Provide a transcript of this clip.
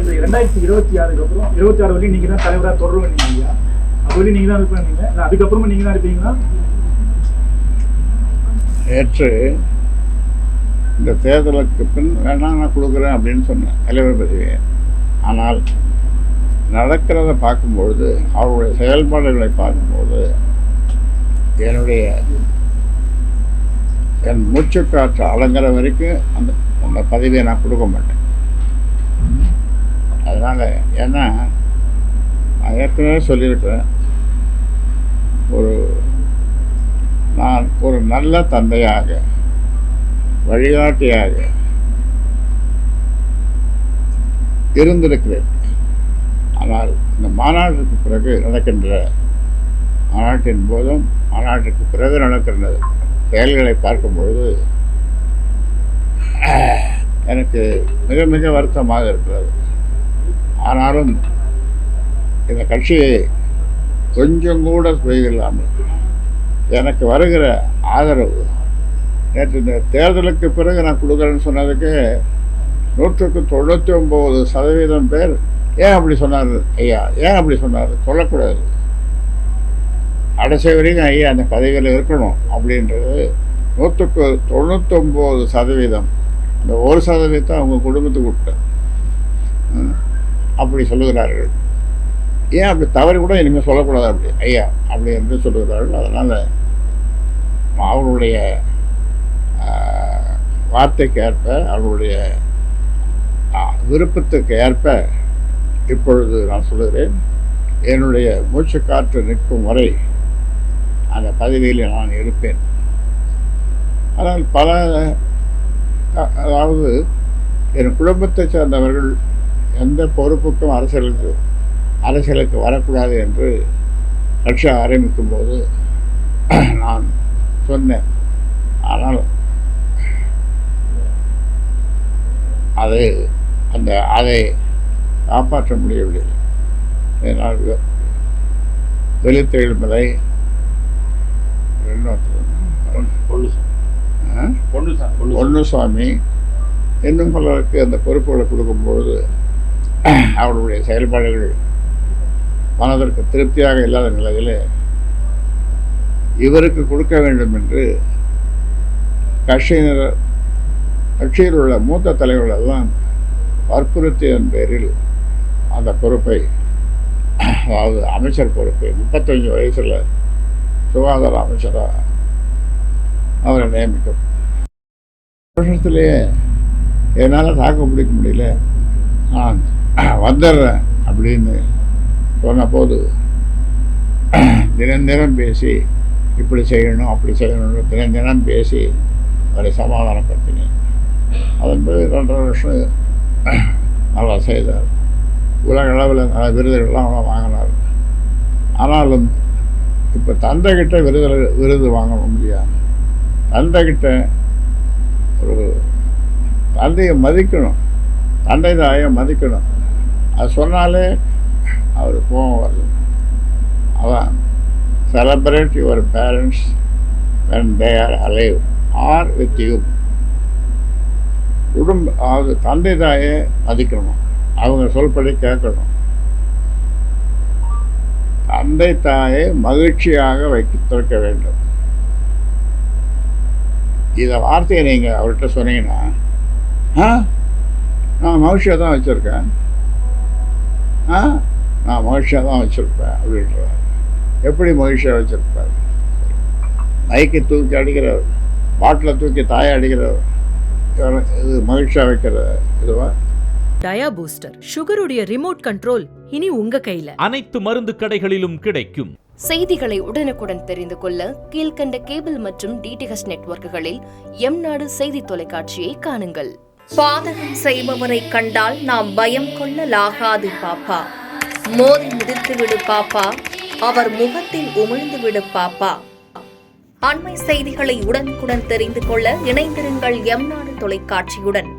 இந்த 2026 அப்புறம் 26 வரையும் நீங்க தான் தலைவராக தொடருவீங்க ஐயா. அது வரையும் நீங்க தான் இருப்பீங்க, அதுக்கப்புறமா நீங்க தான் இருப்பீங்களா? நேற்று இந்த தேர்தலுக்கு பின் வேணாம் நான் கொடுக்குறேன் அப்படின்னு சொன்னேன் தலைவர் பதவியை. ஆனால் நடக்கிறத பார்க்கும்பொழுது, அவருடைய செயல்பாடுகளை பார்க்கும்போது என் மூச்சுக்காற்று அலங்குற வரைக்கும் அந்த பதவியை நான் கொடுக்க மாட்டேன். அதனால் ஏன்னா நான் ஏற்கனவே சொல்லியிருக்கிறேன், நான் ஒரு நல்ல தந்தையாக, வழிகாட்டியாக இருந்திருக்கிறேன். ஆனால் இந்த மாநாட்டுக்கு பிறகு நடக்கின்ற மாநாட்டின் போதும் மாநாட்டுக்கு பிறகு நடக்கின்ற செயல்களை பார்க்கும்பொழுது எனக்கு மிக மிக வருத்தமாக இருக்கிறது. ஆனாலும் இந்த கட்சியை கொஞ்சம் கூட செய்தில்லாமல் எனக்கு வருகிற ஆதரவு, நேற்று இந்த தேர்தலுக்கு பிறகு நான் கொடுக்குறேன்னு சொன்னதுக்கு 99% பேர் ஏன் அப்படி சொன்னார் ஐயா, ஏன் அப்படி சொன்னார், சொல்லக்கூடாது, கடைசி வரைக்கும் ஐயா அந்த பதவியில் இருக்கணும் அப்படின்றது 99%. அந்த 1% அவங்க குடும்பத்துக்கு விட்டேன் அப்படி சொல்லுகிறார்கள். ஏன் அப்படி தவறு கூட இனிமேல் சொல்லக்கூடாது அப்படி ஐயா அப்படி என்று சொல்லுகிறார்கள். அதனால் அவருடைய வார்த்தைக்கு ஏற்ப, அவருடைய விருப்பத்துக்கு ஏற்ப இப்பொழுது நான் சொல்லுகிறேன், என்னுடைய மூச்சு காற்று நிற்கும் வரை அந்த பதவியில் நான் இருப்பேன். ஆனால் அதாவது என் குடும்பத்தை சேர்ந்தவர்கள் எந்த பொறுப்புக்கும் அரசியலுக்கு வரக்கூடாது என்று கட்சி ஆரம்பிக்கும் போது நான் சொன்னேன். ஆனால் அதை காப்பாற்ற முடியவில்லை. என்னால் வெளித்தெழுமலை பொன்னுசாமி இன்னும் பலருக்கு அந்த பொறுப்புகளை கொடுக்கும்பொழுது அவருடைய செயல்பாடுகள் மனதிற்கு திருப்தியாக இல்லாத நிலையில் இவருக்கு கொடுக்க வேண்டும் என்று கட்சியில் உள்ள மூத்த தலைவர்கள் எல்லாம் வற்புறுத்தியதன் பேரில் அந்த பொறுப்பை, அதாவது அமைச்சர் பொறுப்பை 35 வயசில் சுகாதார அமைச்சராக அவரை நியமிக்கும். வருஷத்துலேயே என்னால் தாக்க பிடிக்க முடியல, நான் வந்துடுறேன் அப்படின்னு சொன்னபோது தினம் பேசி இப்படி செய்யணும் அப்படி செய்யணும்னு தினம் பேசி அவரை சமாதானப்படுத்தினேன். அதன் பிறகு 2.5 வருஷம் நல்லா செய்தார். உலக அளவில் நல்ல விருதுகள்லாம் வாங்கினார். ஆனாலும் இப்போ தந்தைகிட்ட விருது வாங்க முடியாது. தந்தைகிட்ட ஒரு தந்தையை மதிக்கணும், தந்தை தாயை மதிக்கணும். அது சொன்னாலே அவர் கோபம் வருது. அதான் celebrate your parents when they are alive or with you. அதாவது தந்தை தாயை மதிக்கணும், அவங்க சொல்படி கேட்கணும், தந்தை தாயை மகிழ்ச்சியாக வைத்திருக்க வேண்டும். இதை வார்த்தையை நீங்கள் அவர்கிட்ட சொன்னீங்கன்னா, நான் மகிழ்ச்சியாக தான் வச்சுருக்கேன், நான் மகிழ்ச்சியாக தான் வச்சுருப்பேன் அப்படின்றார். எப்படி மகிழ்ச்சியாக வச்சுருப்பார்? மைக்கை தூக்கி அடிக்கிறவர், பாட்டிலை தூக்கி தாயை அடிக்கிறவர், இது மகிழ்ச்சியாக வைக்கிற இதுவா? டயா பூஸ்டர் சுகருடைய ரிமோட் கண்ட்ரோல் இனி உங்க கையில. அனைத்து மருந்து கடைகளிலும் கிடைக்கும். செய்திகளை உடனுக்குடன் தெரிந்து கொள்ள கீழ்கண்ட கேபிள் மற்றும் டிடிஹெச் நெட்வொர்க்குகளில் எம்நாடு செய்தி தொலைக்காட்சியை காணுங்கள். பாதகம் செய்பவரை கண்டால் நாம் பயம் கொள்ளலாகாது பாப்பா. மோதி மிதித்து விடு பாப்பா, அவர் முகத்தில் உமிழ்ந்து விடு பாப்பா. அண்மை செய்திகளை உடனுக்குடன் தெரிந்து கொள்ள இணைந்திருங்கள் எம்நாடு தொலைக்காட்சியுடன்.